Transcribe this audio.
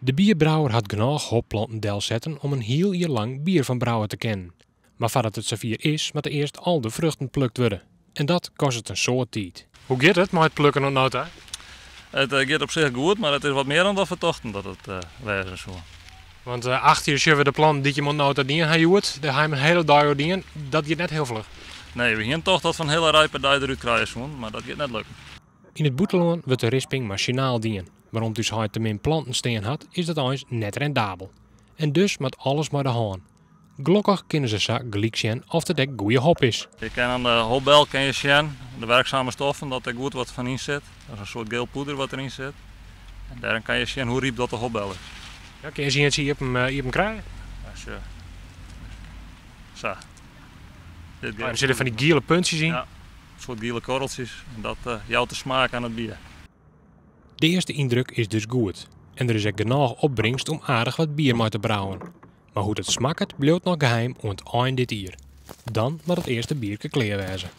De bierbrouwer had genoeg hopplanten del zetten om een heel jaar lang bier van brouwen te kennen. Maar voordat het zover is, moet er eerst al de vruchten plukt worden. En dat kost het een soort tijd. Hoe gaat het met het plukken op nota? Het gaat op zich goed, maar het is wat meer dan dat we dachten dat het wezen zou. Want achter je we de plan die je moet nota dienen, hij doet, daar ga je een hele dag dienen, dat gaat net heel vlug. Nee, we gaan toch dat van een hele rijpe dag eruit krijgen, maar dat gaat net lukken. In het boeteloon wordt de risping machinaal dienen. Waarom dus hij te min planten steen had, is dat eens net rendabel. En dus moet alles maar de haan. Gelukkig kunnen ze zo gelijk zien of het echt goede hop is. Je kan aan de hopbel kan je zien, de werkzame stoffen, dat er goed wat van in zit. Dat is een soort geel poeder wat erin zit. En daarin kan je zien hoe riep dat de hopbel is. Ja, kun je zien dat je hem krijgen? Als je... Zo. Er zitten van die gele puntjes in. Ja, een soort gele korreltjes. En dat jouwt de smaak aan het bier. De eerste indruk is dus goed. En er is er genoeg opbrengst om aardig wat bier mee te brouwen. Maar hoe het smaakt, blijft nog geheim om het eind dit jaar. Dan moet het eerste bierke klaar wezen.